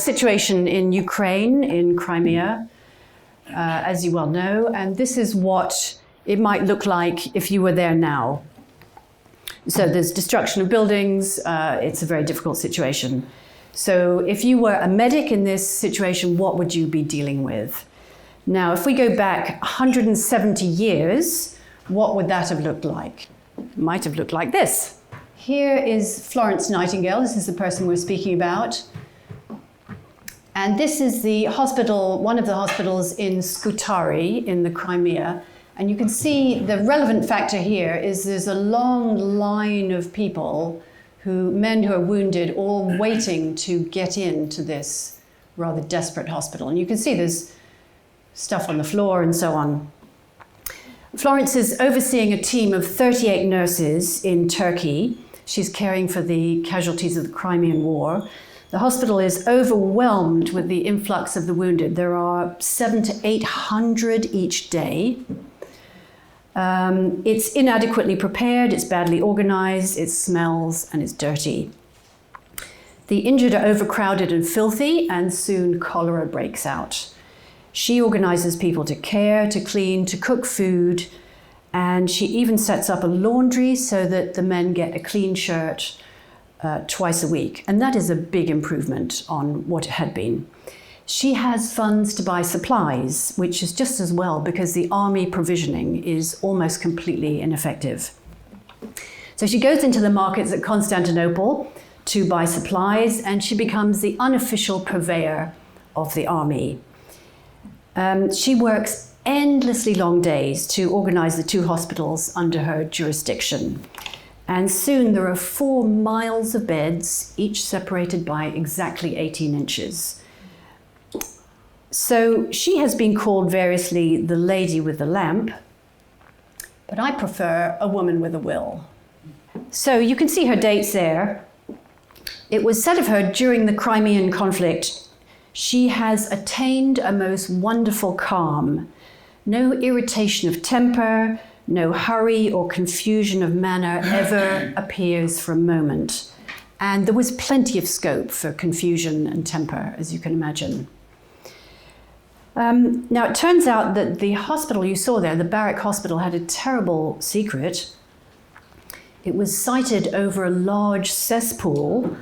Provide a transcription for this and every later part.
situation in Ukraine, in Crimea, as you well know, and this is what it might look like if you were there now. So there's destruction of buildings. It's a very difficult situation. So if you were a medic in this situation, what would you be dealing with? Now, if we go back 170 years, what would that have looked like? It might have looked like this. Here is Florence Nightingale. This is the person we're speaking about. And this is the hospital, one of the hospitals in Scutari in the Crimea. And you can see the relevant factor here is there's a long line of people, men who are wounded, all waiting to get into this rather desperate hospital. And you can see there's stuff on the floor and so on. Florence is overseeing a team of 38 nurses in Turkey. She's caring for the casualties of the Crimean War. The hospital is overwhelmed with the influx of the wounded. There are 700 to 800 each day. It's inadequately prepared, it's badly organized, it smells, and it's dirty. The injured are overcrowded and filthy, and soon cholera breaks out. She organizes people to care, to clean, to cook food, and she even sets up a laundry so that the men get a clean shirt twice a week. And that is a big improvement on what it had been. She has funds to buy supplies, which is just as well because the army provisioning is almost completely ineffective. So she goes into the markets at Constantinople to buy supplies, and she becomes the unofficial purveyor of the army. She works endlessly long days to organize the two hospitals under her jurisdiction. And soon there are 4 miles of beds, each separated by exactly 18 inches. So she has been called variously the lady with the lamp, but I prefer a woman with a will. So you can see her dates there. It was said of her during the Crimean conflict, she has attained a most wonderful calm, no irritation of temper, no hurry or confusion of manner ever appears for a moment. And there was plenty of scope for confusion and temper, as you can imagine. Now, it turns out that the hospital you saw there, the barrack hospital, had a terrible secret. It was sited over a large cesspool.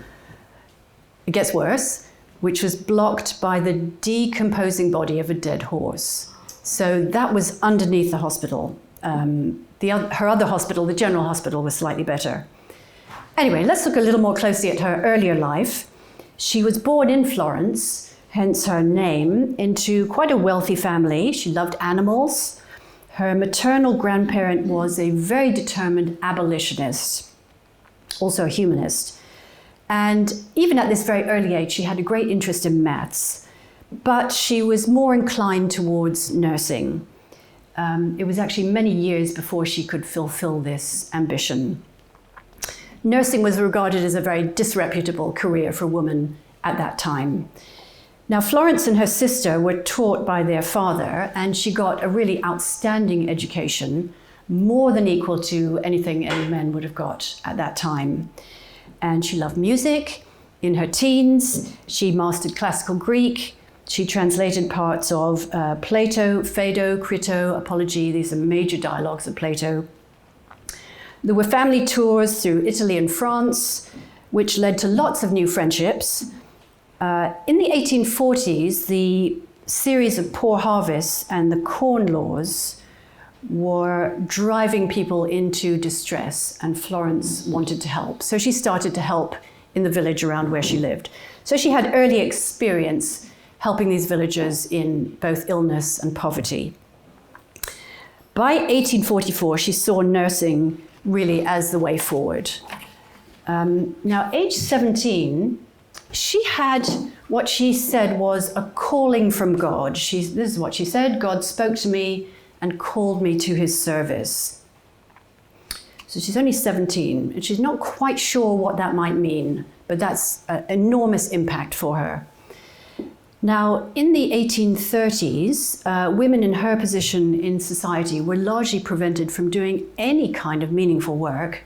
It gets worse, which was blocked by the decomposing body of a dead horse. So that was underneath the hospital. Her other hospital, the general hospital, was slightly better. Anyway, let's look a little more closely at her earlier life. She was born in Florence, hence her name, into quite a wealthy family. She loved animals. Her maternal grandparent was a very determined abolitionist, also a humanist. And even at this very early age, she had a great interest in maths, but she was more inclined towards nursing. It was actually many years before she could fulfill this ambition. Nursing was regarded as a very disreputable career for women at that time. Now, Florence and her sister were taught by their father, and she got a really outstanding education, more than equal to anything any men would have got at that time. And she loved music. In her teens, she mastered classical Greek. She translated parts of Plato, Phaedo, Crito, Apology. These are major dialogues of Plato. There were family tours through Italy and France, which led to lots of new friendships. In the 1840s, the series of poor harvests and the corn laws were driving people into distress, and Florence wanted to help. So she started to help in the village around where she lived. So she had early experience helping these villagers in both illness and poverty. By 1844, she saw nursing really as the way forward. Now, age 17, she had what she said was a calling from God. This is what she said: God spoke to me and called me to his service. So she's only 17, and she's not quite sure what that might mean, but that's an enormous impact for her. Now, in the 1830s, women in her position in society were largely prevented from doing any kind of meaningful work,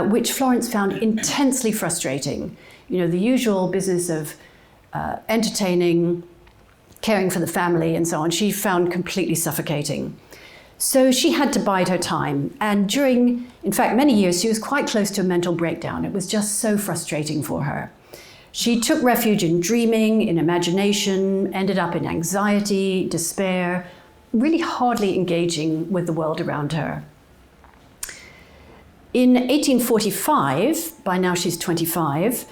which Florence found intensely frustrating. You know, the usual business of entertaining, caring for the family and so on, she found completely suffocating. So she had to bide her time. And during, in fact, many years, she was quite close to a mental breakdown. It was just so frustrating for her. She took refuge in dreaming, in imagination, ended up in anxiety, despair, really hardly engaging with the world around her. In 1845, by now she's 25,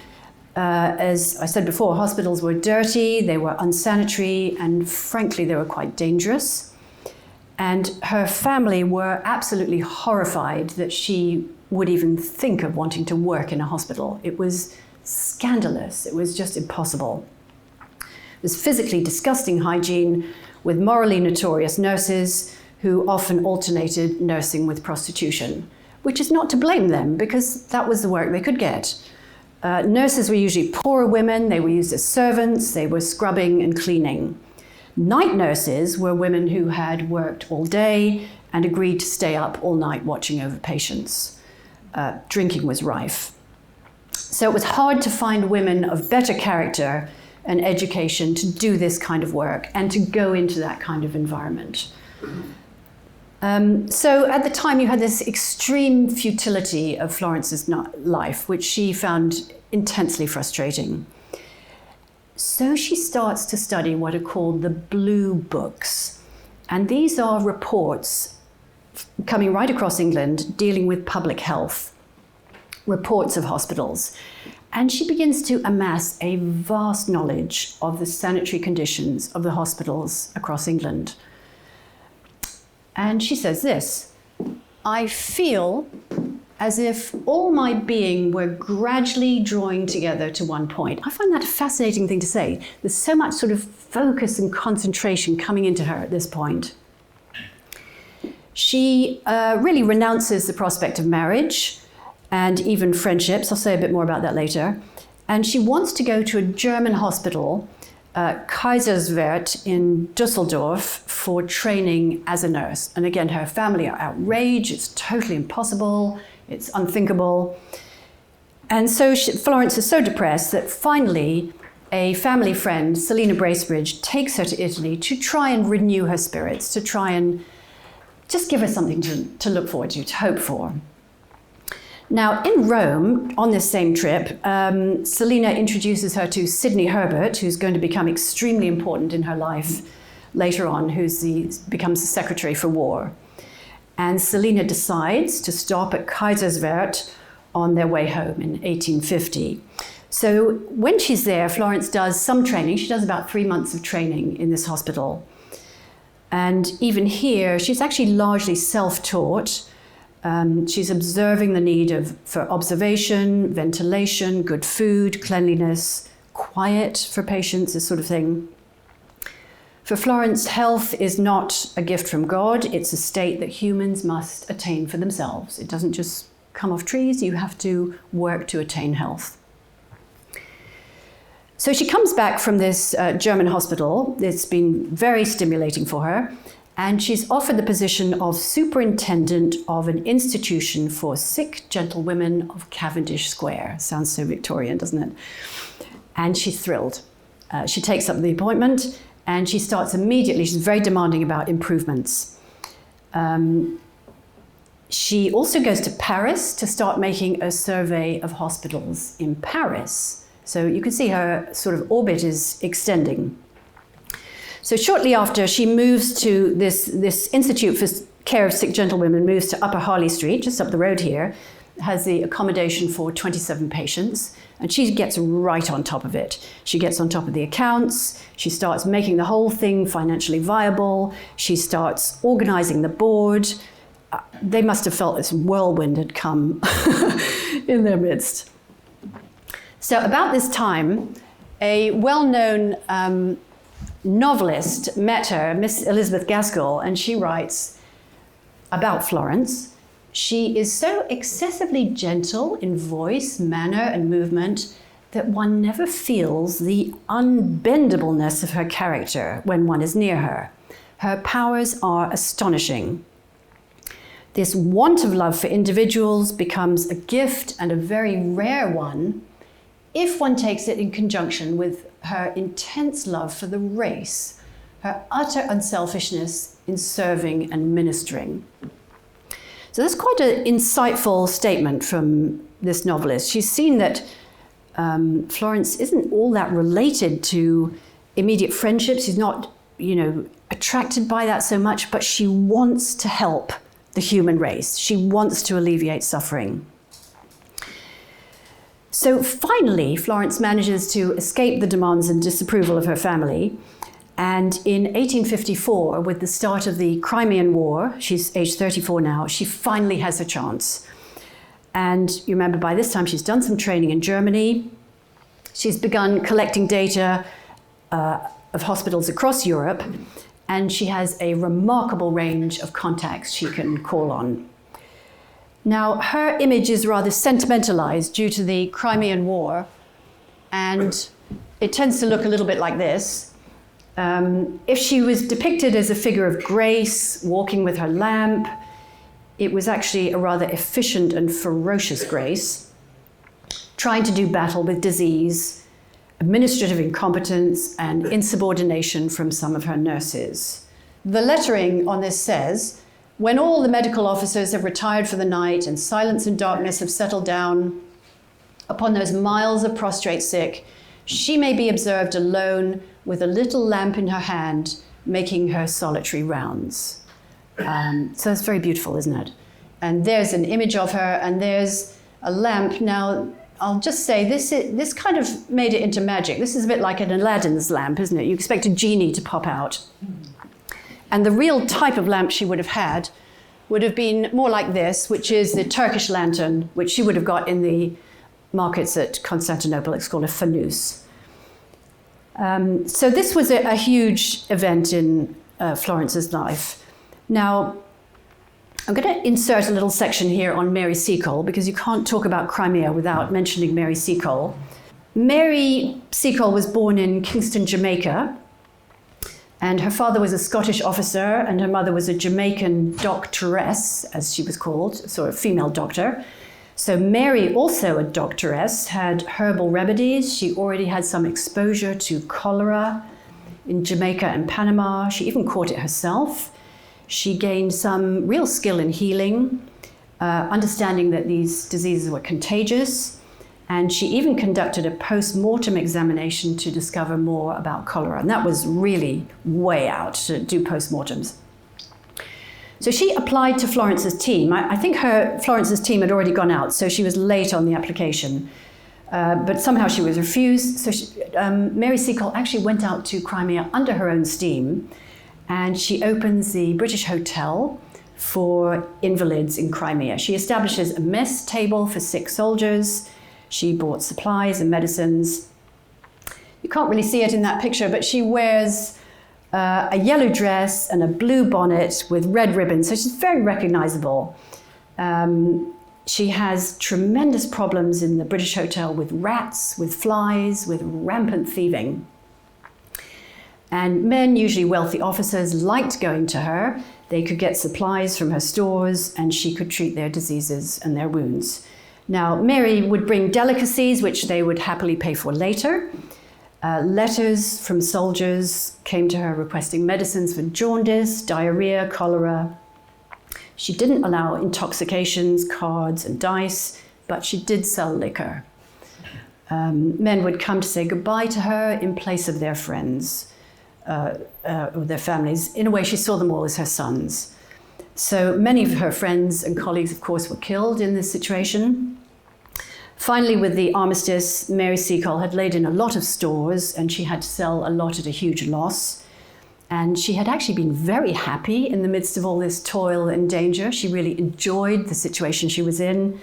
as I said before, hospitals were dirty, they were unsanitary, and frankly, they were quite dangerous. And her family were absolutely horrified that she would even think of wanting to work in a hospital. It was scandalous. It was just impossible. It was physically disgusting hygiene with morally notorious nurses who often alternated nursing with prostitution, which is not to blame them because that was the work they could get. Nurses were usually poorer women. They were used as servants. They were scrubbing and cleaning. Night nurses were women who had worked all day and agreed to stay up all night watching over patients. Drinking was rife. So it was hard to find women of better character and education to do this kind of work and to go into that kind of environment. So at the time you had this extreme futility of Florence's life, which she found intensely frustrating. So she starts to study what are called the Blue Books. And these are reports coming right across England dealing with public health, reports of hospitals. And she begins to amass a vast knowledge of the sanitary conditions of the hospitals across England. And she says this: I feel as if all my being were gradually drawing together to one point. I find that a fascinating thing to say. There's so much sort of focus and concentration coming into her at this point. She really renounces the prospect of marriage and even friendships. I'll say a bit more about that later. And she wants to go to a German hospital, Kaiserswerth in Düsseldorf, for training as a nurse. And again, her family are outraged. It's totally impossible. It's unthinkable. And so Florence is so depressed that finally a family friend, Selina Bracebridge, takes her to Italy to try and renew her spirits, to try and just give her something to look forward to hope for. Now, in Rome, on this same trip, Selina introduces her to Sidney Herbert, who's going to become extremely important in her life later on, becomes the Secretary for War. And Selina decides to stop at Kaiserswerth on their way home in 1850. So when she's there, Florence does some training. She does about 3 months of training in this hospital. And even here, she's actually largely self-taught. She's observing the need for observation, ventilation, good food, cleanliness, quiet for patients, this sort of thing. For Florence, health is not a gift from God. It's a state that humans must attain for themselves. It doesn't just come off trees. You have to work to attain health. So she comes back from this German hospital. It's been very stimulating for her. And she's offered the position of superintendent of an institution for sick gentlewomen of Cavendish Square. Sounds so Victorian, doesn't it? And she's thrilled. She takes up the appointment and she starts immediately. She's very demanding about improvements. She also goes to Paris to start making a survey of hospitals in Paris. So you can see her sort of orbit is extending. So shortly after, she moves to this Institute for Care of Sick Gentlewomen, moves to Upper Harley Street, just up the road here, has the accommodation for 27 patients, and she gets right on top of it. She gets on top of the accounts, she starts making the whole thing financially viable, she starts organizing the board. They must have felt this whirlwind had come in their midst. So about this time, a well-known novelist met her, Miss Elizabeth Gaskell, and she writes about Florence. She is so excessively gentle in voice, manner, and movement that one never feels the unbendableness of her character when one is near her. Her powers are astonishing. This want of love for individuals becomes a gift, and a very rare one, if one takes it in conjunction with her intense love for the race, her utter unselfishness in serving and ministering. So that's quite an insightful statement from this novelist. She's seen that Florence isn't all that related to immediate friendships. She's not, attracted by that so much, but she wants to help the human race. She wants to alleviate suffering. So finally, Florence manages to escape the demands and disapproval of her family. And in 1854, with the start of the Crimean War, she's age 34 now, she finally has her chance. And you remember by this time she's done some training in Germany. She's begun collecting data of hospitals across Europe, and she has a remarkable range of contacts she can call on. Now, her image is rather sentimentalized due to the Crimean War, and it tends to look a little bit like this. If she was depicted as a figure of grace, walking with her lamp, it was actually a rather efficient and ferocious grace, trying to do battle with disease, administrative incompetence, and insubordination from some of her nurses. The lettering on this says, "When all the medical officers have retired for the night and silence and darkness have settled down upon those miles of prostrate sick, she may be observed alone with a little lamp in her hand, making her solitary rounds." So it's very beautiful, isn't it? And there's an image of her, and there's a lamp. Now, I'll just say this kind of made it into magic. This is a bit like an Aladdin's lamp, isn't it? You expect a genie to pop out. And the real type of lamp she would have had would have been more like this, which is the Turkish lantern, which she would have got in the markets at Constantinople. It's called a fanus. So this was a huge event in Florence's life. Now, I'm going to insert a little section here on Mary Seacole, because you can't talk about Crimea without mentioning Mary Seacole. Mary Seacole was born in Kingston, Jamaica, and her father was a Scottish officer, and her mother was a Jamaican doctoress, as she was called, sort of female doctor. So Mary, also a doctoress, had herbal remedies. She already had some exposure to cholera in Jamaica and Panama. She even caught it herself. She gained some real skill in healing, understanding that these diseases were contagious, and she even conducted a post-mortem examination to discover more about cholera. And that was really way out to do post-mortems. So she applied to Florence's team. I think Florence's team had already gone out, so she was late on the application. But somehow she was refused. So Mary Seacole actually went out to Crimea under her own steam, and she opens the British Hotel for invalids in Crimea. She establishes a mess table for sick soldiers. She bought supplies and medicines. You can't really see it in that picture, but she wears a yellow dress and a blue bonnet with red ribbons, so she's very recognizable. She has tremendous problems in the British Hotel with rats, with flies, with rampant thieving. And men, usually wealthy officers, liked going to her. They could get supplies from her stores, and she could treat their diseases and their wounds. Now, Mary would bring delicacies, which they would happily pay for later. Letters from soldiers came to her requesting medicines for jaundice, diarrhea, cholera. She didn't allow intoxications, cards, and dice, but she did sell liquor. Men would come to say goodbye to her in place of their friends. Or their families. In a way, she saw them all as her sons. So many of her friends and colleagues, of course, were killed in this situation. Finally, with the armistice, Mary Seacole had laid in a lot of stores, and she had to sell a lot at a huge loss. And she had actually been very happy in the midst of all this toil and danger. She really enjoyed the situation she was in.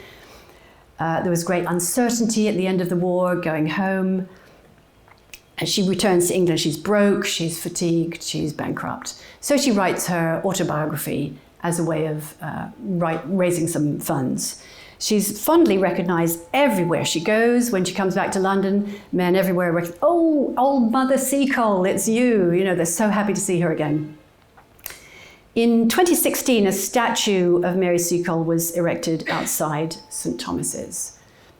There was great uncertainty at the end of the war, going home. As she returns to England, she's broke, she's fatigued, she's bankrupt. So she writes her autobiography as a way of raising some funds. She's fondly recognized everywhere she goes. When she comes back to London, men everywhere recognize, "Oh, old Mother Seacole, it's you." You know, they're so happy to see her again. In 2016, a statue of Mary Seacole was erected outside St. Thomas's.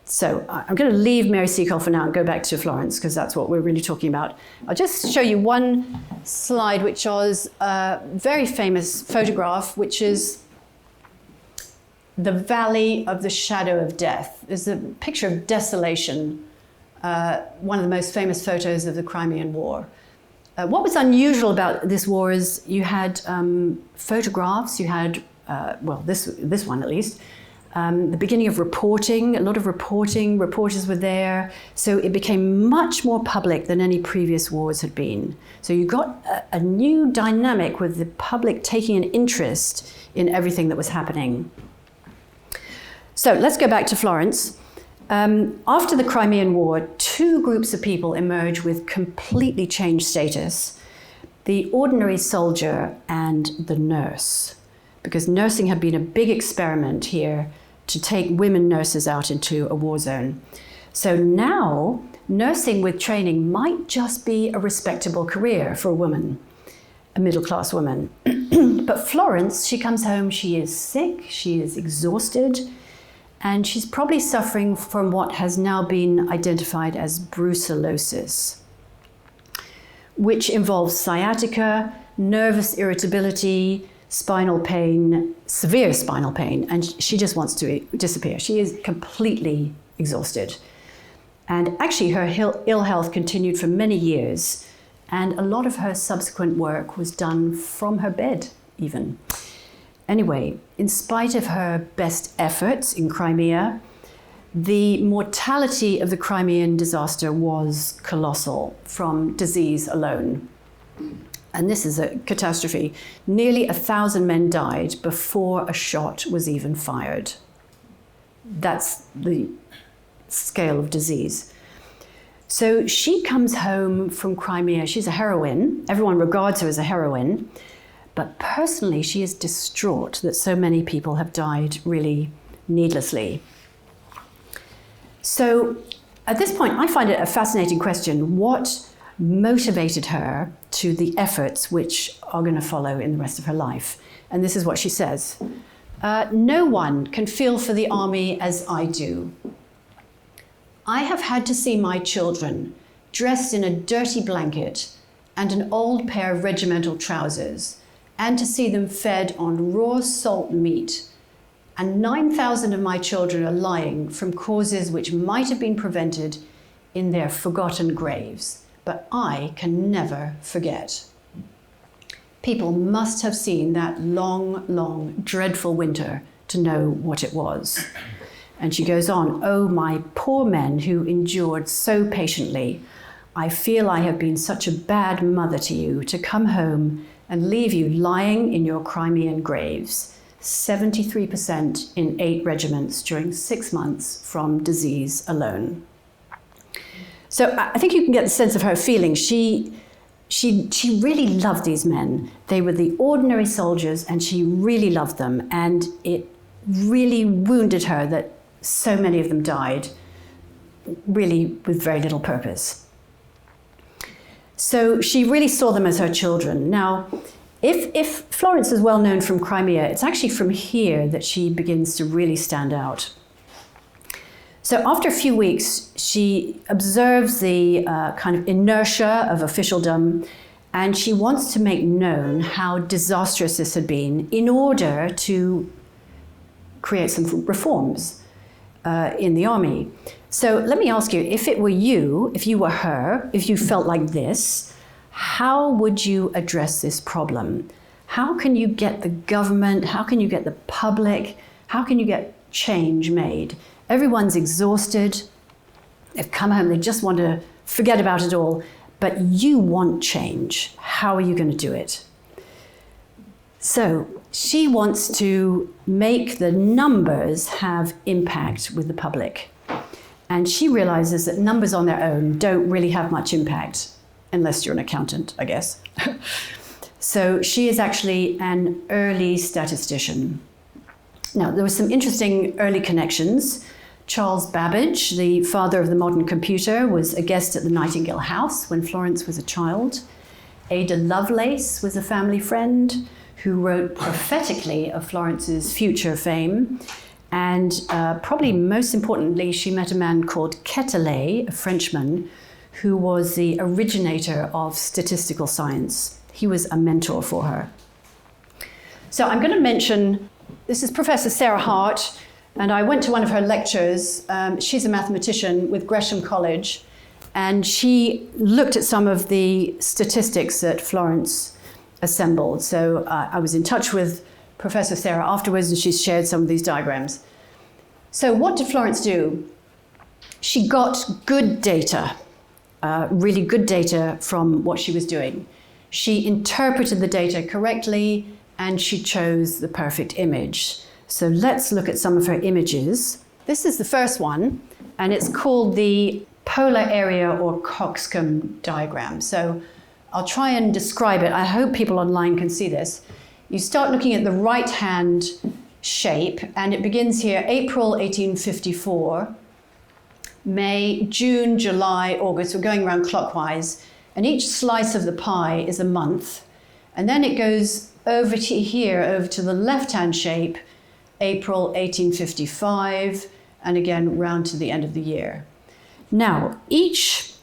So I'm going to leave Mary Seacole for now and go back to Florence, because that's what we're really talking about. I'll just show you one slide, which was a very famous photograph, which is the Valley of the Shadow of Death. It's a picture of desolation, one of the most famous photos of the Crimean War. What was unusual about this war is you had photographs, you had, well, this one at least, the beginning of reporting, a lot of reporting, reporters were there. So it became much more public than any previous wars had been. So you got a new dynamic with the public taking an interest in everything that was happening. So let's go back to Florence. After the Crimean War, two groups of people emerged with completely changed status: the ordinary soldier and the nurse, because nursing had been a big experiment here to take women nurses out into a war zone. So now, nursing with training might just be a respectable career for a woman, a middle-class woman. But Florence, she comes home, she is sick, she is exhausted, and she's probably suffering from what has now been identified as brucellosis, which involves sciatica, nervous irritability, spinal pain, severe spinal pain, and she just wants to disappear. She is completely exhausted. And actually her ill health continued for many years, and a lot of her subsequent work was done from her bed even. Anyway, in spite of her best efforts in Crimea, the mortality of the Crimean disaster was colossal from disease alone. And this is a catastrophe. Nearly 1,000 men died before a shot was even fired. That's the scale of disease. So she comes home from Crimea. She's a heroine. Everyone regards her as a heroine. But personally, she is distraught that so many people have died really needlessly. So at this point, I find it a fascinating question. What motivated her to the efforts which are going to follow in the rest of her life? And this is what she says. No one can feel for the army as I do. I have had to see my children dressed in a dirty blanket and an old pair of regimental trousers, and to see them fed on raw salt meat. And 9,000 of my children are lying from causes which might have been prevented in their forgotten graves. But I can never forget. People must have seen that long, long, dreadful winter to know what it was. And she goes on, oh, my poor men who endured so patiently. I feel I have been such a bad mother to you to come home and leave you lying in your Crimean graves. 73% in 8 regiments during 6 months from disease alone. So I think you can get the sense of her feelings. She really loved these men. They were the ordinary soldiers, and she really loved them. And it really wounded her that so many of them died, really with very little purpose. So she really saw them as her children. Now, if Florence is well known from Crimea, it's actually from here that she begins to really stand out. So after a few weeks, she observes the kind of inertia of officialdom, and she wants to make known how disastrous this had been in order to create some reforms in the army. So let me ask you, if it were you, if you were her, if you felt like this, how would you address this problem? How can you get the government, how can you get the public, how can you get change made? Everyone's exhausted, they've come home, they just want to forget about it all, but you want change. How are you going to do it? So she wants to make the numbers have impact with the public. And she realizes that numbers on their own don't really have much impact, unless you're an accountant, I guess. So she is actually an early statistician. Now, there were some interesting early connections. Charles Babbage, the father of the modern computer, was a guest at the Nightingale house when Florence was a child. Ada Lovelace was a family friend who wrote prophetically of Florence's future fame. And probably most importantly, she met a man called Quetelet, a Frenchman, who was the originator of statistical science. He was a mentor for her. So I'm going to mention, this is Professor Sarah Hart, and I went to one of her lectures. She's a mathematician with Gresham College, and she looked at some of the statistics that Florence assembled. So I was in touch with Professor Sarah afterwards, and she shared some of these diagrams. So what did Florence do? She got good data, really good data from what she was doing. She interpreted the data correctly, and she chose the perfect image. So let's look at some of her images. This is the first one, and it's called the polar area or coxcomb diagram. So I'll try and describe it. I hope people online can see this. You start looking at the right-hand shape, and it begins here, April 1854, May, June, July, August. We're going around clockwise, and each slice of the pie is a month. And then it goes over to here, over to the left-hand shape, April 1855, and again round to the end of the year. Now, each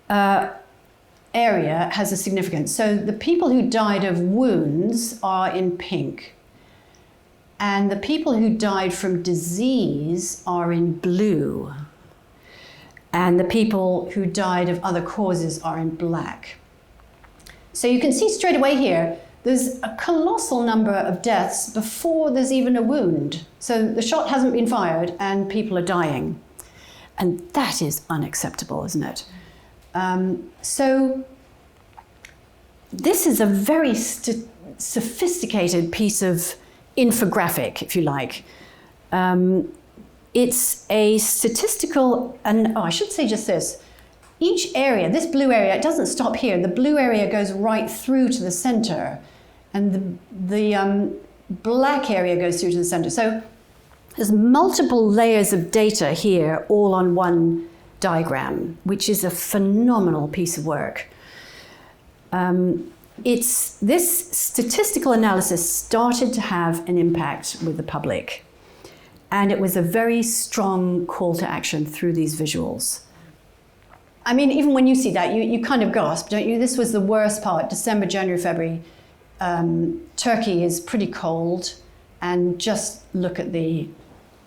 area has a significance. So the people who died of wounds are in pink, and the people who died from disease are in blue, and the people who died of other causes are in black. So you can see straight away here, there's a colossal number of deaths before there's even a wound. So the shot hasn't been fired and people are dying. And that is unacceptable, isn't it? So this is a very sophisticated piece of infographic, if you like. It's a statistical, and I should say just this. Each area, this blue area, it doesn't stop here. The blue area goes right through to the center, and the black area goes through to the center. So there's multiple layers of data here, all on one diagram, which is a phenomenal piece of work. This statistical analysis started to have an impact with the public, and it was a very strong call to action through these visuals. I mean, even when you see that, you kind of gasp, don't you? This was the worst part, December, January, February. Turkey is pretty cold, and just look at the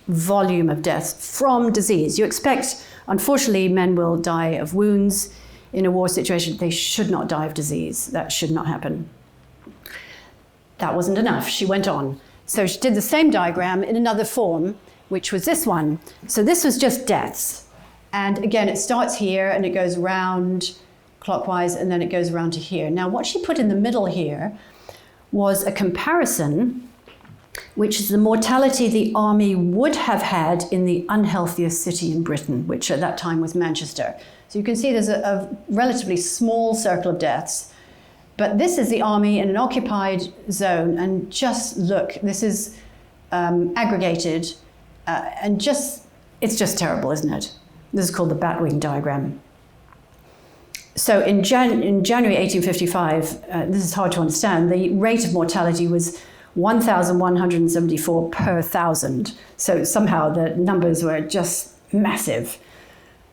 volume of deaths from disease. You expect, unfortunately, men will die of wounds in a war situation. They should not die of disease. That should not happen. That wasn't enough. She went on. So she did the same diagram in another form, which was this one. So this was just deaths. And again, it starts here and it goes round clockwise, and then it goes around to here. Now, what she put in the middle here was a comparison, which is the mortality the army would have had in the unhealthiest city in Britain, which at that time was Manchester. So you can see there's a relatively small circle of deaths, but this is the army in an occupied zone, and just look, this is aggregated, and it's just terrible, isn't it? This is called the batwing diagram. So in January 1855, this is hard to understand, the rate of mortality was 1,174 per 1,000. So somehow the numbers were just massive.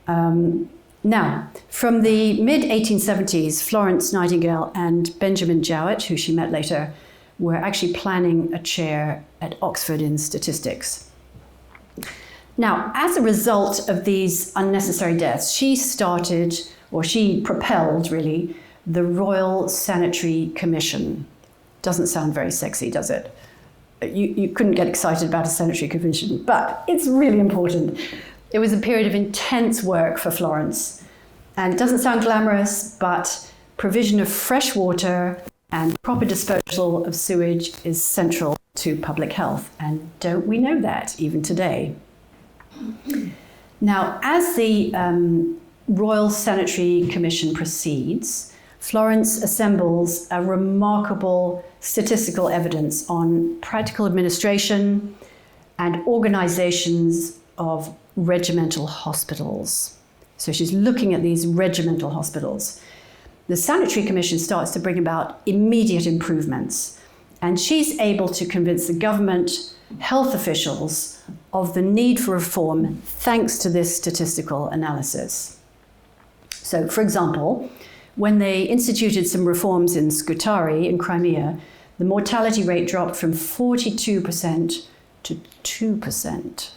Now, from the mid-1870s, Florence Nightingale and Benjamin Jowett, who she met later, were actually planning a chair at Oxford in statistics. Now, as a result of these unnecessary deaths, she propelled, really, the Royal Sanitary Commission. Doesn't sound very sexy, does it? You couldn't get excited about a sanitary commission, but it's really important. It was a period of intense work for Florence, and it doesn't sound glamorous, but provision of fresh water and proper disposal of sewage is central to public health, and don't we know that even today? Now, as the Royal Sanitary Commission proceeds, Florence assembles a remarkable statistical evidence on practical administration and organizations of regimental hospitals. So she's looking at these regimental hospitals. The Sanitary Commission starts to bring about immediate improvements, and she's able to convince the government health officials of the need for reform thanks to this statistical analysis. So, for example, when they instituted some reforms in Scutari in Crimea, the mortality rate dropped from 42% to 2%.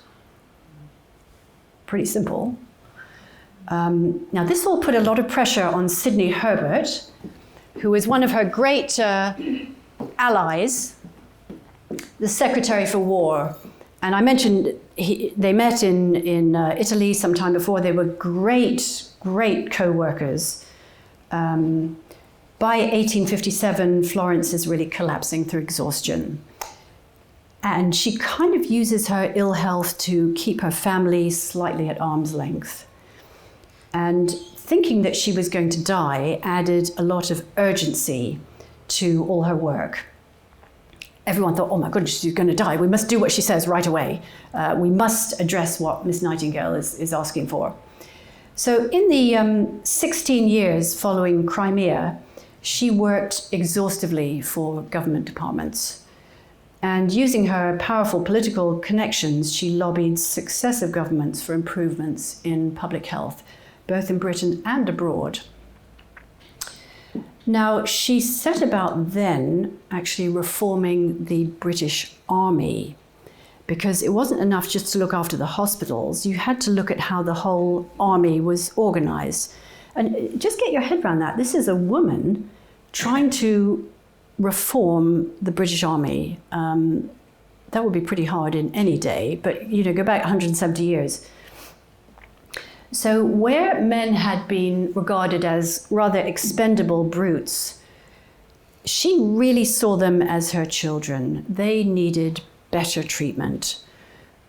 Pretty simple. Now, this all put a lot of pressure on Sidney Herbert, who was one of her great allies, the Secretary for War. And I mentioned they met in Italy sometime before. They were great co-workers. By 1857, Florence is really collapsing through exhaustion. And she kind of uses her ill health to keep her family slightly at arm's length. And thinking that she was going to die added a lot of urgency to all her work. Everyone thought, oh my goodness, she's going to die. We must do what she says right away. We must address what Miss Nightingale is asking for. So in the 16 years following Crimea, she worked exhaustively for government departments. And using her powerful political connections, she lobbied successive governments for improvements in public health, both in Britain and abroad. Now, she set about then actually reforming the British Army, because it wasn't enough just to look after the hospitals. You had to look at how the whole army was organized. And just get your head around that. This is a woman trying to reform the British Army. That would be pretty hard in any day, but go back 170 years. So where men had been regarded as rather expendable brutes, she really saw them as her children. They needed better treatment.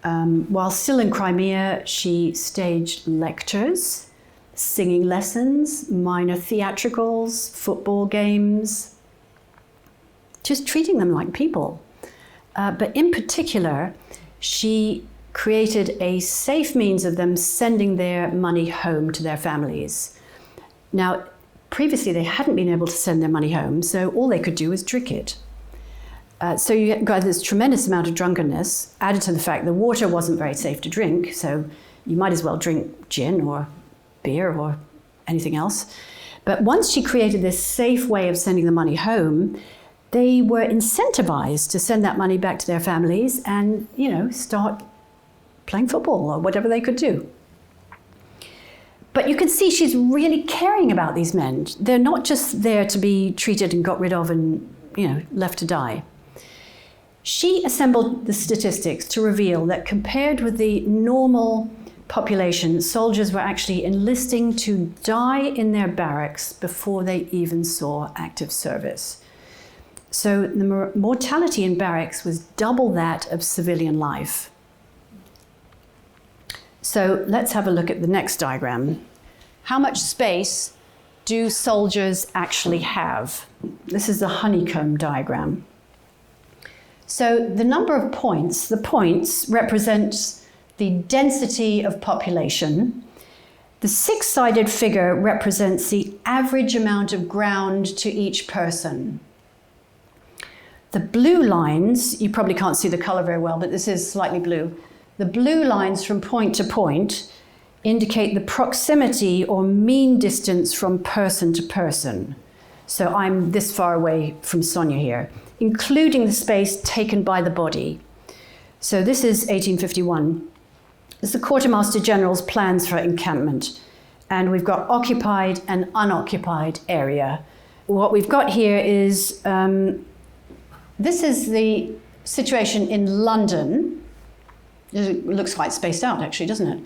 While still in Crimea, she staged lectures, singing lessons, minor theatricals, football games, just treating them like people. But in particular, she created a safe means of them sending their money home to their families. Now, previously they hadn't been able to send their money home, so all they could do was drink it. So you got this tremendous amount of drunkenness, added to the fact the water wasn't very safe to drink, so you might as well drink gin or beer or anything else. But once she created this safe way of sending the money home, they were incentivized to send that money back to their families and, start playing football or whatever they could do. But you can see she's really caring about these men. They're not just there to be treated and got rid of and, left to die. She assembled the statistics to reveal that compared with the normal population, soldiers were actually enlisting to die in their barracks before they even saw active service. So the mortality in barracks was double that of civilian life. So let's have a look at the next diagram. How much space do soldiers actually have? This is the honeycomb diagram. So the number of points, the points represent the density of population. The six-sided figure represents the average amount of ground to each person. The blue lines, you probably can't see the color very well, but this is slightly blue. The blue lines from point to point indicate the proximity or mean distance from person to person. So I'm this far away from Sonia here, including the space taken by the body. So this is 1851. It's the Quartermaster General's plans for encampment. And we've got occupied and unoccupied area. What we've got here is, this is the situation in London. It looks quite spaced out, actually, doesn't it?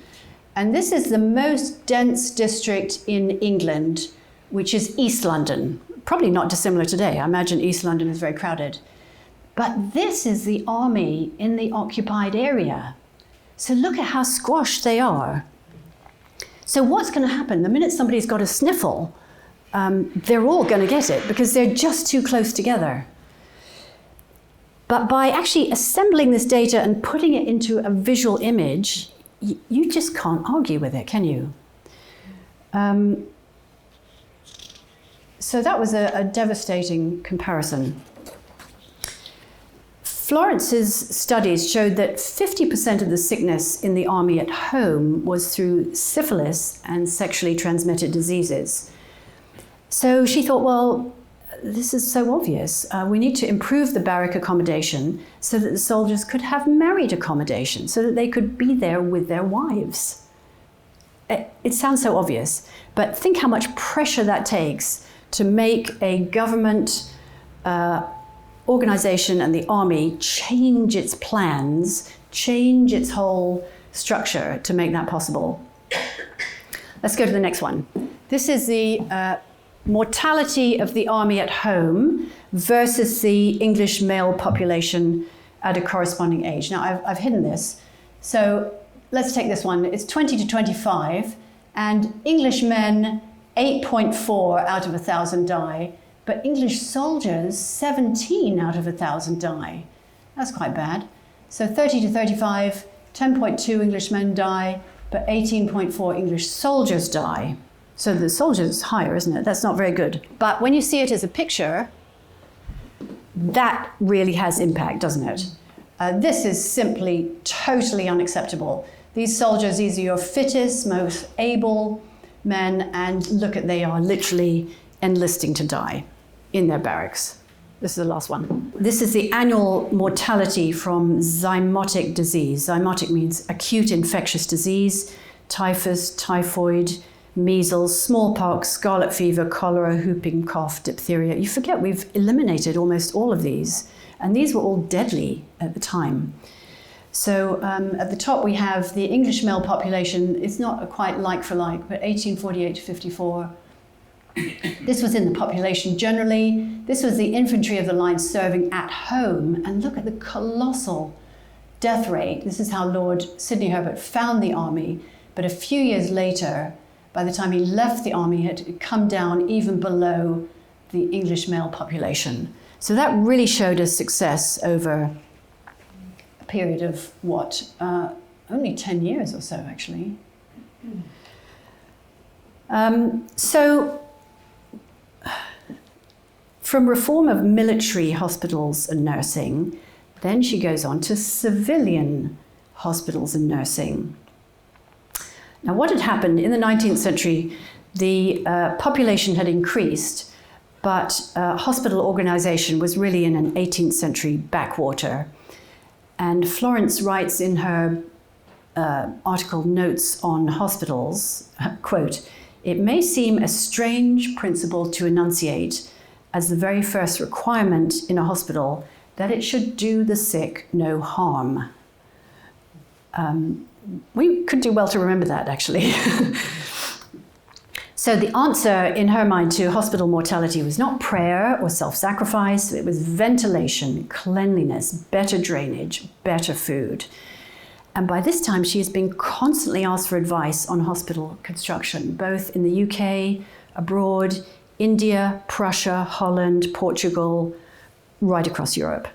And this is the most dense district in England, which is East London. Probably not dissimilar today. I imagine East London is very crowded. But this is the army in the occupied area. So look at how squashed they are. So what's going to happen? The minute somebody's got a sniffle, they're all going to get it because they're just too close together. But by actually assembling this data and putting it into a visual image, you just can't argue with it, can you? So that was a devastating comparison. Florence's studies showed that 50% of the sickness in the army at home was through syphilis and sexually transmitted diseases. So she thought, well, this is so obvious. We need to improve the barrack accommodation so that the soldiers could have married accommodation, so that they could be there with their wives. It sounds so obvious, but think how much pressure that takes to make a government organization and the army change its plans, change its whole structure to make that possible. Let's go to the next one. This is the mortality of the army at home versus the English male population at a corresponding age. Now, I've hidden this. So let's take this one. It's 20 to 25, and English men, 8.4 out of 1,000 die, but English soldiers, 17 out of 1,000 die. That's quite bad. So 30 to 35, 10.2 English men die, but 18.4 English soldiers die. So the soldiers is higher, isn't it? That's not very good. But when you see it as a picture, that really has impact, doesn't it? This is simply totally unacceptable. These soldiers, these are your fittest, most able men, and look at, they are literally enlisting to die in their barracks. This is the last one. This is the annual mortality from zymotic disease. Zymotic means acute infectious disease, typhus, typhoid, measles, smallpox, scarlet fever, cholera, whooping cough, diphtheria. You forget we've eliminated almost all of these, and these were all deadly at the time. So at the top we have the English male population. It's not quite like for like, but 1848 to 54. This was in the population generally. This was the infantry of the line serving at home. And look at the colossal death rate. This is how Lord Sidney Herbert found the army. But a few years later, by the time he left the army, it had come down even below the English male population. So that really showed us success over a period of what? Only 10 years or so, actually. So from reform of military hospitals and nursing, then she goes on to civilian hospitals and nursing. Now, what had happened in the 19th century, the population had increased, but hospital organization was really in an 18th century backwater. And Florence writes in her article, Notes on Hospitals, quote, "It may seem a strange principle to enunciate as the very first requirement in a hospital that it should do the sick no harm." We could do well to remember that, actually. So the answer in her mind to hospital mortality was not prayer or self-sacrifice. It was ventilation, cleanliness, better drainage, better food. And by this time, she has been constantly asked for advice on hospital construction, both in the UK, abroad, India, Prussia, Holland, Portugal, right across Europe.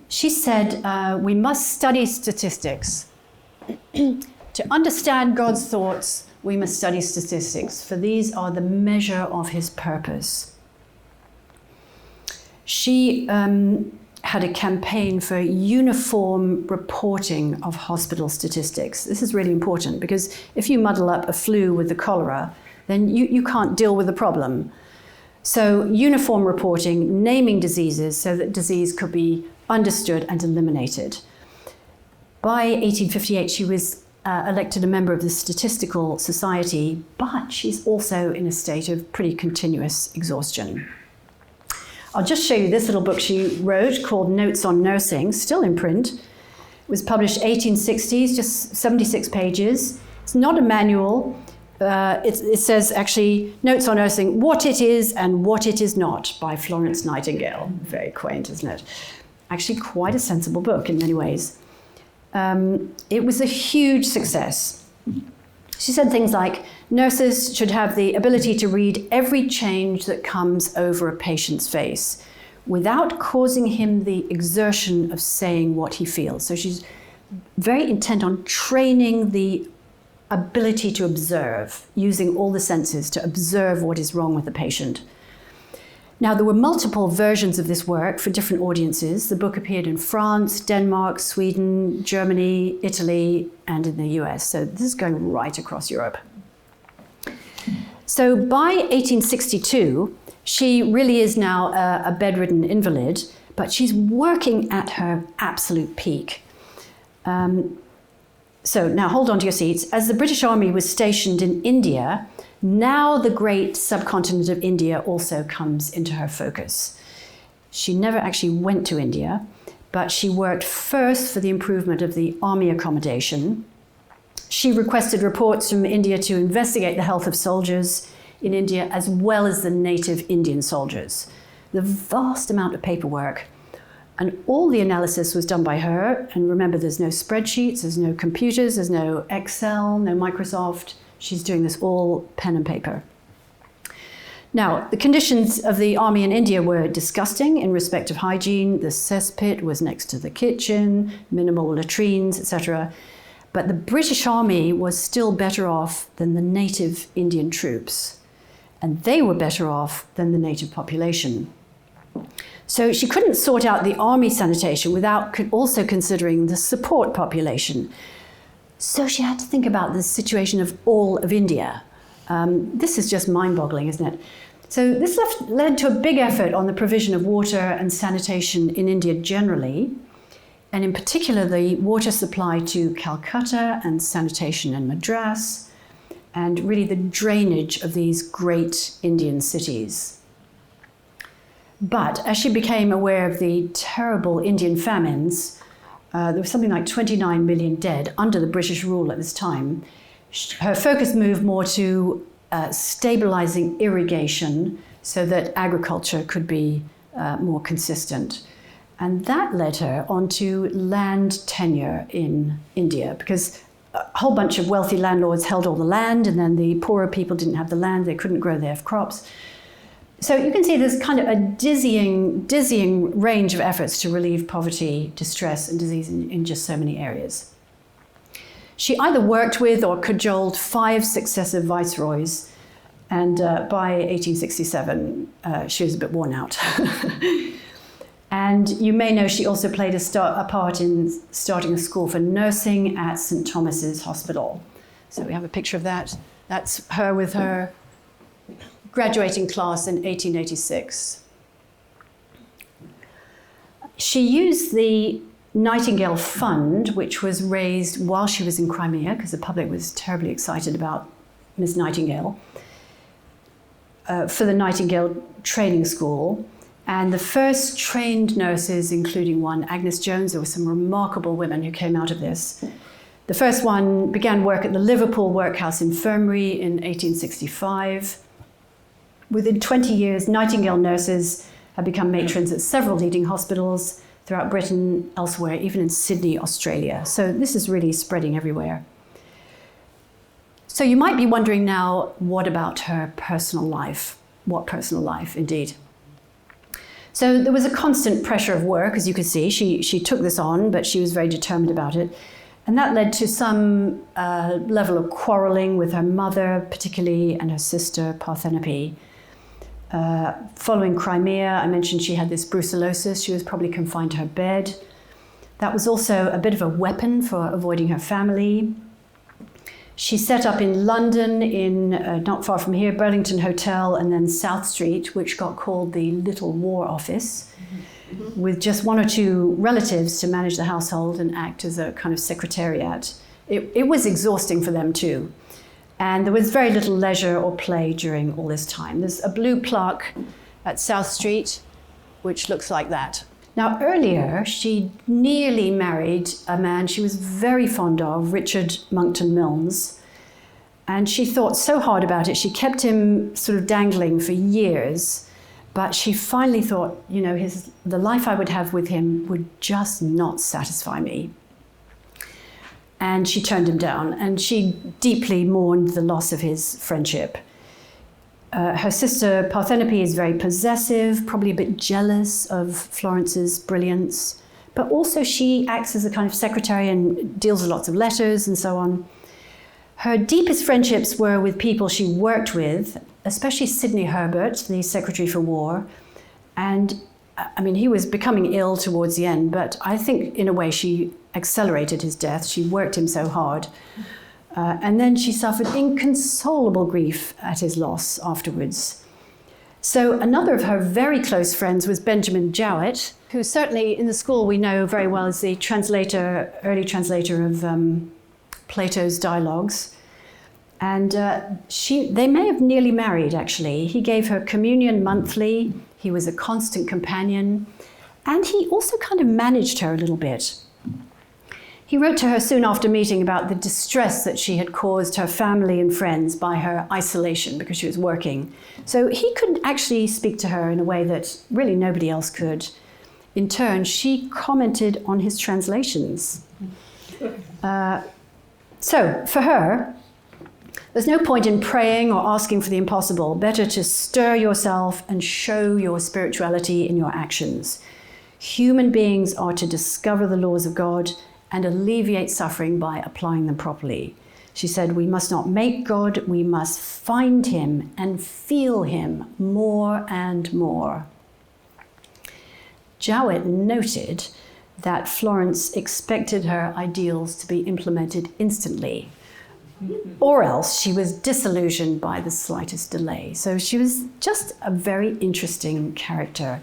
She said, we must study statistics. To understand God's thoughts, we must study statistics, for these are the measure of his purpose. She had a campaign for uniform reporting of hospital statistics. This is really important, because if you muddle up a flu with the cholera, then you can't deal with the problem. So uniform reporting, naming diseases so that disease could be understood and eliminated. By 1858, she was elected a member of the Statistical Society, but she's also in a state of pretty continuous exhaustion. I'll just show you this little book she wrote called Notes on Nursing, still in print. It was published 1860s, just 76 pages. It's not a manual. It says actually, Notes on Nursing, What It Is and What It Is Not by Florence Nightingale. Very quaint, isn't it? Actually quite a sensible book in many ways. It was a huge success. She said things like, nurses should have the ability to read every change that comes over a patient's face without causing him the exertion of saying what he feels. So she's very intent on training the ability to observe, using all the senses to observe what is wrong with the patient. Now, there were multiple versions of this work for different audiences. The book appeared in France, Denmark, Sweden, Germany, Italy, and in the US. So this is going right across Europe. So by 1862, she really is now a bedridden invalid, but she's working at her absolute peak. So now hold on to your seats. As the British Army was stationed in India, now the great subcontinent of India also comes into her focus. She never actually went to India, but she worked first for the improvement of the army accommodation. She requested reports from India to investigate the health of soldiers in India, as well as the native Indian soldiers. The vast amount of paperwork. And all the analysis was done by her. And remember, there's no spreadsheets, there's no computers, there's no Excel, no Microsoft. She's doing this all pen and paper. Now, the conditions of the army in India were disgusting in respect of hygiene. The cesspit was next to the kitchen, minimal latrines, etc. But the British Army was still better off than the native Indian troops. And they were better off than the native population. So she couldn't sort out the army sanitation without also considering the support population. So she had to think about the situation of all of India. This is just mind-boggling, isn't it? So this led to a big effort on the provision of water and sanitation in India generally, and in particular the water supply to Calcutta and sanitation in Madras, and really the drainage of these great Indian cities. But as she became aware of the terrible Indian famines, there was something like 29 million dead under the British rule at this time. Her focus moved more to stabilizing irrigation so that agriculture could be more consistent. And that led her onto land tenure in India, because a whole bunch of wealthy landlords held all the land, and then the poorer people didn't have the land, they couldn't grow their crops. So you can see there's kind of a dizzying range of efforts to relieve poverty, distress, and disease in just so many areas. She either worked with or cajoled 5 successive viceroys, and by 1867, she was a bit worn out. And you may know she also played a part in starting a school for nursing at St. Thomas's Hospital. So we have a picture of that. That's her with her graduating class in 1886. She used the Nightingale Fund, which was raised while she was in Crimea, because the public was terribly excited about Miss Nightingale, for the Nightingale Training School. And the first trained nurses, including one, Agnes Jones, there were some remarkable women who came out of this. The first one began work at the Liverpool Workhouse Infirmary in 1865. Within 20 years, Nightingale nurses have become matrons at several leading hospitals throughout Britain, elsewhere, even in Sydney, Australia. So this is really spreading everywhere. So you might be wondering now, what about her personal life? What personal life, indeed? So there was a constant pressure of work, as you could see. She took this on, but she was very determined about it. And that led to some level of quarreling with her mother, particularly, and her sister, Parthenope. Following Crimea, I mentioned she had this brucellosis. She was probably confined to her bed. That was also a bit of a weapon for avoiding her family. She set up in London, in not far from here, Burlington Hotel, and then South Street, which got called the Little War Office, with just 1 or 2 relatives to manage the household and act as a kind of secretariat. It was exhausting for them too. And there was very little leisure or play during all this time. There's a blue plaque at South Street, which looks like that. Now, earlier, she nearly married a man she was very fond of, Richard Monckton Milnes. And she thought so hard about it. She kept him sort of dangling for years. But she finally thought, you know, the life I would have with him would just not satisfy me. And she turned him down. And she deeply mourned the loss of his friendship. Her sister Parthenope is very possessive, probably a bit jealous of Florence's brilliance, but also she acts as a kind of secretary and deals with lots of letters and so on. Her deepest friendships were with people she worked with, especially Sidney Herbert, the Secretary for War, And I mean, he was becoming ill towards the end, but I think in a way she accelerated his death. She worked him so hard. And then she suffered inconsolable grief at his loss afterwards. So another of her very close friends was Benjamin Jowett, who certainly in the school we know very well as the early translator of Plato's dialogues. And they may have nearly married, actually. He gave her communion monthly. He was a constant companion. And he also kind of managed her a little bit. He wrote to her soon after meeting about the distress that she had caused her family and friends by her isolation because she was working. So he could actually speak to her in a way that really nobody else could. In turn, she commented on his translations. So for her, there's no point in praying or asking for the impossible. Better to stir yourself and show your spirituality in your actions. Human beings are to discover the laws of God and alleviate suffering by applying them properly. She said, we must not make God, we must find him and feel him more and more. Jowett noted that Florence expected her ideals to be implemented instantly, or else she was disillusioned by the slightest delay. So she was just a very interesting character.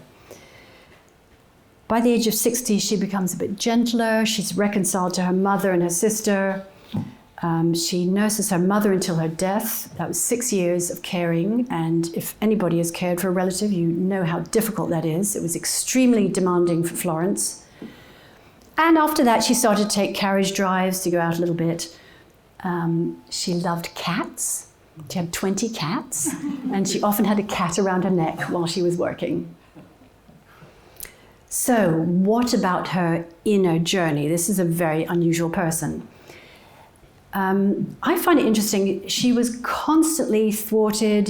By the age of 60, she becomes a bit gentler. She's reconciled to her mother and her sister. She nurses her mother until her death. That was 6 years of caring. And if anybody has cared for a relative, you know how difficult that is. It was extremely demanding for Florence. And after that, she started to take carriage drives to go out a little bit. She loved cats. She had 20 cats. And she often had a cat around her neck while she was working. So what about her inner journey? This is a very unusual person. I find it interesting. She was constantly thwarted,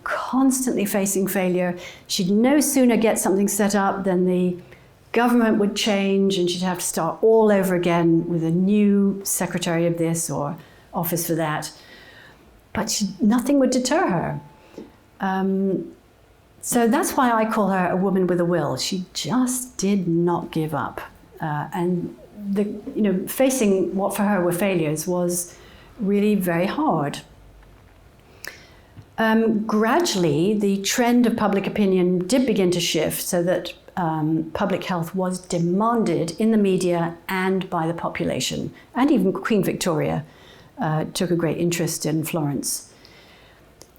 constantly facing failure. She'd no sooner get something set up than the government would change and she'd have to start all over again with a new secretary of this or office for that. But nothing would deter her. So that's why I call her a woman with a will. She just did not give up. And facing what for her were failures was really very hard. Gradually, the trend of public opinion did begin to shift so that public health was demanded in the media and by the population. And even Queen Victoria took a great interest in Florence.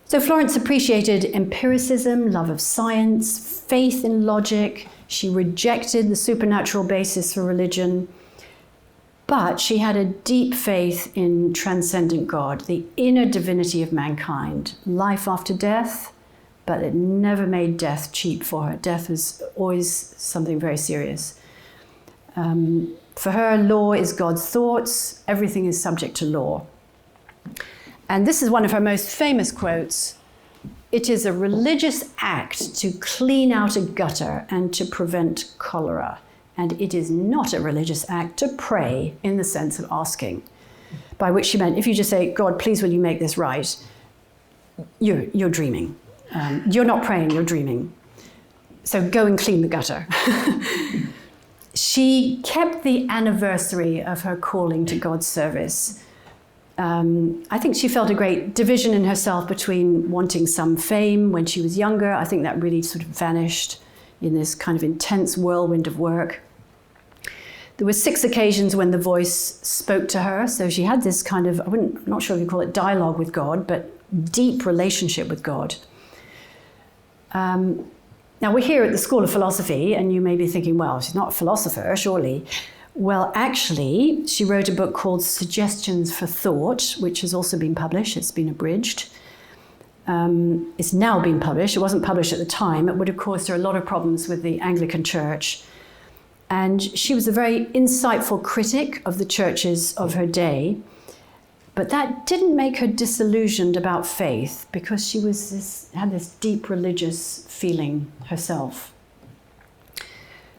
So Florence appreciated empiricism, love of science, faith in logic. She rejected the supernatural basis for religion. But she had a deep faith in transcendent God, the inner divinity of mankind, life after death, but it never made death cheap for her. Death was always something very serious. For her, law is God's thoughts. Everything is subject to law. And this is one of her most famous quotes. It is a religious act to clean out a gutter and to prevent cholera. And it is not a religious act to pray in the sense of asking. By which she meant, if you just say, God, please will you make this right, you're dreaming. You're not praying, you're dreaming. So go and clean the gutter. She kept the anniversary of her calling to God's service. I think she felt a great division in herself between wanting some fame when she was younger. I think that really sort of vanished in this kind of intense whirlwind of work. There were 6 occasions when the voice spoke to her. So she had this kind of, I'm not sure if you call it dialogue with God, but deep relationship with God. Now we're here at the School of Philosophy and you may be thinking, well, she's not a philosopher, surely. Well, actually, she wrote a book called Suggestions for Thought, which has also been published. It's been abridged. It's now been published. It wasn't published at the time. It would have caused her a lot of problems with the Anglican Church. And she was a very insightful critic of the churches of her day. But that didn't make her disillusioned about faith because she had this deep religious feeling herself.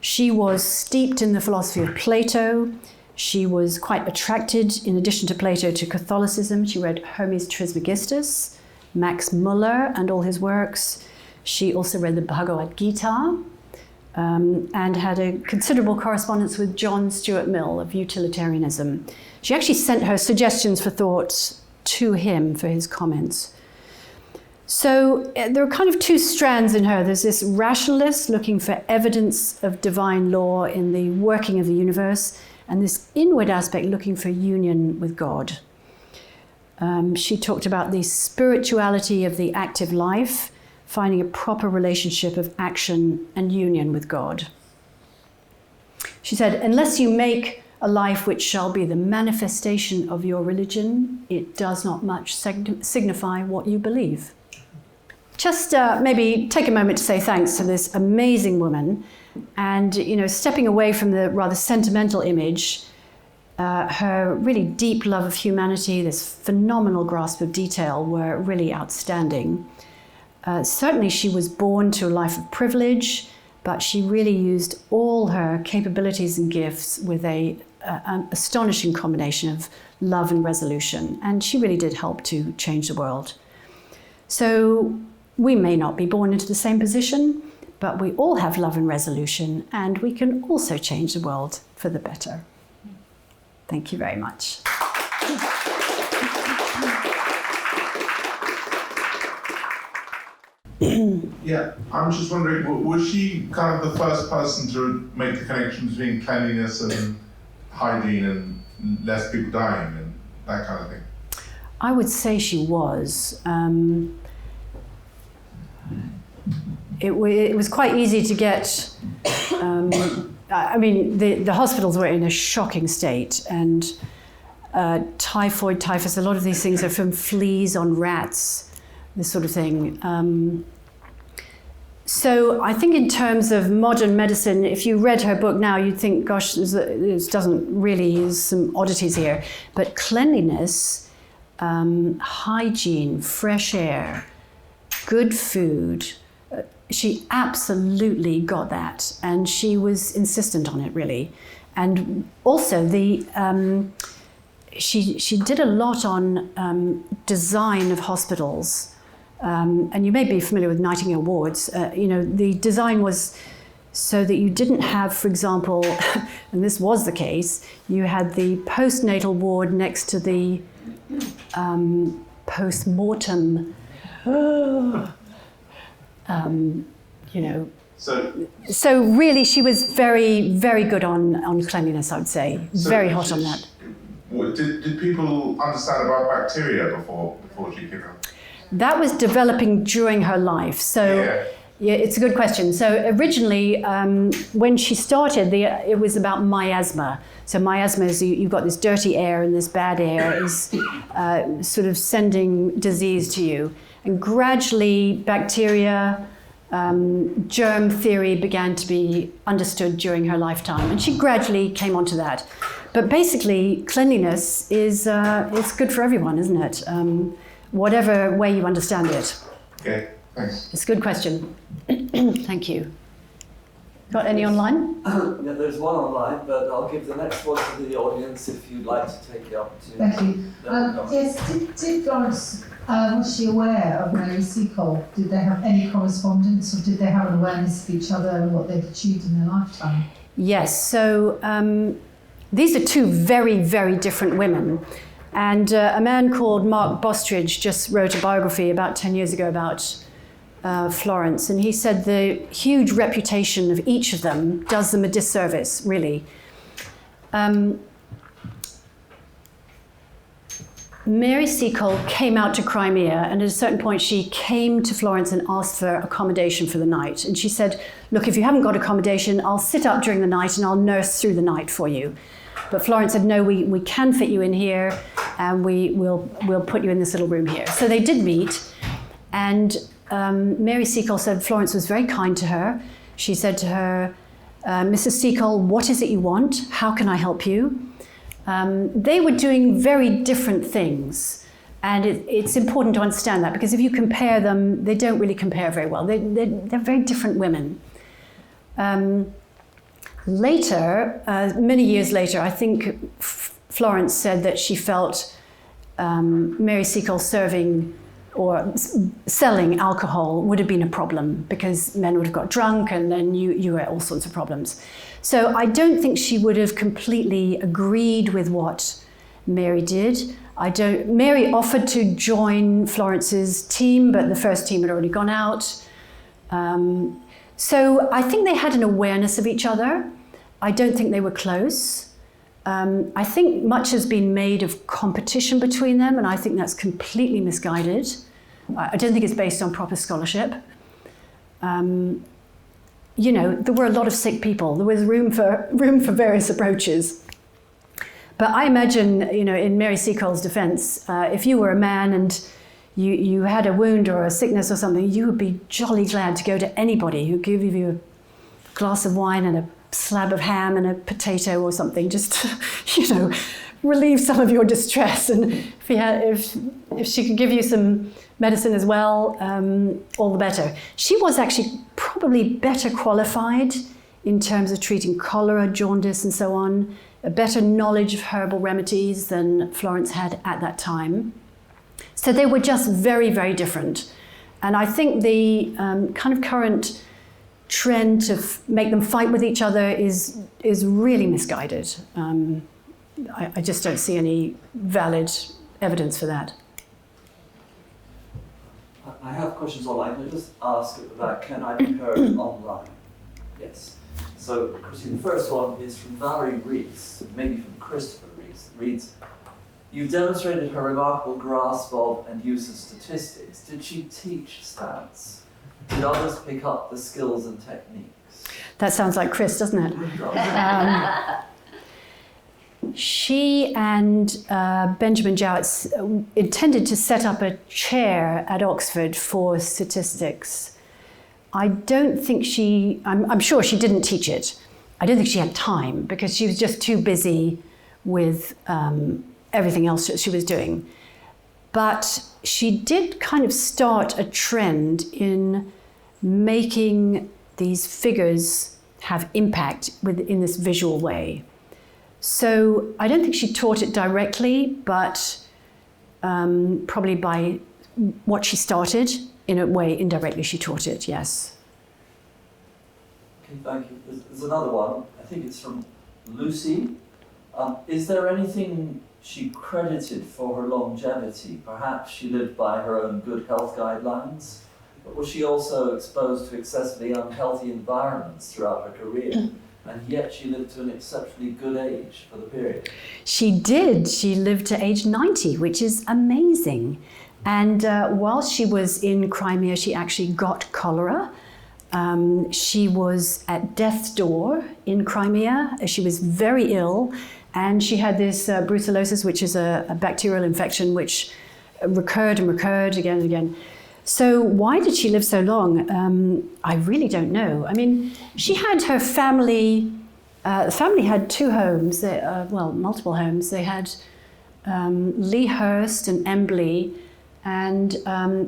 She was steeped in the philosophy of Plato. She was quite attracted, in addition to Plato, to Catholicism. She read Hermes Trismegistus, Max Muller and all his works. She also read the Bhagavad Gita and had a considerable correspondence with John Stuart Mill of utilitarianism. She actually sent her suggestions for thought to him for his comments. So there are kind of two strands in her. There's this rationalist looking for evidence of divine law in the working of the universe, and this inward aspect looking for union with God. She talked about the spirituality of the active life, finding a proper relationship of action and union with God. She said, unless you make a life which shall be the manifestation of your religion, it does not much signify what you believe. Just maybe take a moment to say thanks to this amazing woman, and stepping away from the rather sentimental image, her really deep love of humanity, this phenomenal grasp of detail were really outstanding. Certainly she was born to a life of privilege, but she really used all her capabilities and gifts with an astonishing combination of love and resolution, and she really did help to change the world. So we may not be born into the same position, but we all have love and resolution, and we can also change the world for the better. Thank you very much. Yeah, I'm just wondering, was she kind of the first person to make the connection between cleanliness and hygiene and less people dying and that kind of thing? I would say she was. It was quite easy to get, the hospitals were in a shocking state, and typhoid, typhus, a lot of these things are from fleas on rats, this sort of thing. So I think in terms of modern medicine, if you read her book now, you'd think, gosh, this doesn't really, there's some oddities here. But cleanliness, hygiene, fresh air, good food, she absolutely got that, and she was insistent on it, really. And also she did a lot on design of hospitals. And you may be familiar with Nightingale wards. The design was so that you didn't have, for example, and this was the case, you had the postnatal ward next to the post-mortem. So really, she was very, very good on cleanliness, I would say. So very hot on that. Did people understand about bacteria before she came out? That was developing during her life. So yeah, it's a good question. So originally, when she started, it was about miasma. So miasma is you've got this dirty air, and this bad air is sort of sending disease to you. And gradually, bacteria, germ theory began to be understood during her lifetime, and she gradually came onto that. But basically, cleanliness is it's good for everyone, isn't it? Whatever way you understand it. Okay, thanks. It's a good question. Thank you. Got any online? Yeah, there's one online, but I'll give the next one to the audience if you'd like to take the opportunity. Thank you. Yes, did Florence, was she aware of Mary Seacole? Did they have any correspondence, or did they have an awareness of each other and what they'd achieved in their lifetime? Yes, so these are two very, very different women. And a man called Mark Bostridge just wrote a biography about 10 years ago about Florence, and he said the huge reputation of each of them does them a disservice, really. Mary Seacole came out to Crimea, and at a certain point she came to Florence and asked for accommodation for the night. And she said, look, if you haven't got accommodation, I'll sit up during the night and I'll nurse through the night for you. But Florence said, no, we can fit you in here, and we'll put you in this little room here. So they did meet, and Mary Seacole said Florence was very kind to her. She said to her, Mrs. Seacole, what is it you want? How can I help you? They were doing very different things, and it's important to understand that, because if you compare them, they don't really compare very well. They're very different women. Later, many years later, I think Florence said that she felt Mary Seacole serving or selling alcohol would have been a problem, because men would have got drunk and then you were all sorts of problems. So I don't think she would have completely agreed with what Mary did. Mary offered to join Florence's team, but the first team had already gone out. So I think they had an awareness of each other. I don't think they were close. I think much has been made of competition between them, and I think that's completely misguided. I don't think it's based on proper scholarship. You know, there were a lot of sick people. There was room for various approaches. But I imagine, you know, in Mary Seacole's defense, if you were a man and you had a wound or a sickness or something, you would be jolly glad to go to anybody who gave you a glass of wine and a slab of ham and a potato or something, just to, you know, relieve some of your distress. And if she could give you some medicine as well, all the better. She was actually probably better qualified in terms of treating cholera, jaundice, and so on, a better knowledge of herbal remedies than Florence had at that time. So they were just very, very different. And I think the kind of current trend to make them fight with each other is really misguided. I just don't see any valid evidence for that. I have questions online. Can I just ask about, can I be heard online? Yes. So, Christine, the first one is from Valerie Rees, maybe from Christopher Rees. Reads, you demonstrated her remarkable grasp of and use of statistics. Did she teach stats? Did others pick up the skills and techniques? That sounds like Chris, doesn't it? She and Benjamin Jowett intended to set up a chair at Oxford for statistics. I don't think I'm sure she didn't teach it. I don't think she had time, because she was just too busy with everything else that she was doing. But she did kind of start a trend in making these figures have impact in this visual way. So I don't think she taught it directly, but probably by what she started, in a way, indirectly she taught it, yes. Okay, thank you. There's another one. I think it's from Lucy. Is there anything she credited for her longevity? Perhaps she lived by her own good health guidelines, but was she also exposed to excessively unhealthy environments throughout her career? And yet she lived to an exceptionally good age for the period. She did. She lived to age 90, which is amazing. And while she was in Crimea, she actually got cholera. She was at death's door in Crimea. She was very ill. And she had this brucellosis, which is a bacterial infection which recurred and recurred again and again. So why did she live so long? I really don't know. I mean, she had her family, the family had two homes, multiple homes. They had Lea Hurst and Embley. And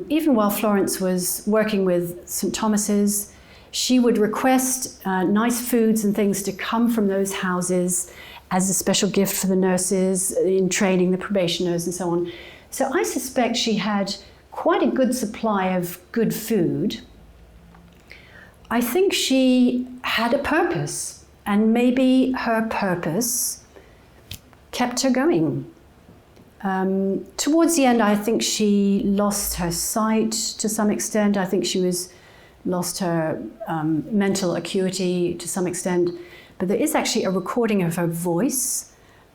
even while Florence was working with St. Thomas's, she would request nice foods and things to come from those houses as a special gift for the nurses in training the probationers and so on. So I suspect she had quite a good supply of good food. I think she had a purpose, and maybe her purpose kept her going. Towards the end, I think she lost her sight to some extent. I think she lost her mental acuity to some extent. But there is actually a recording of her voice,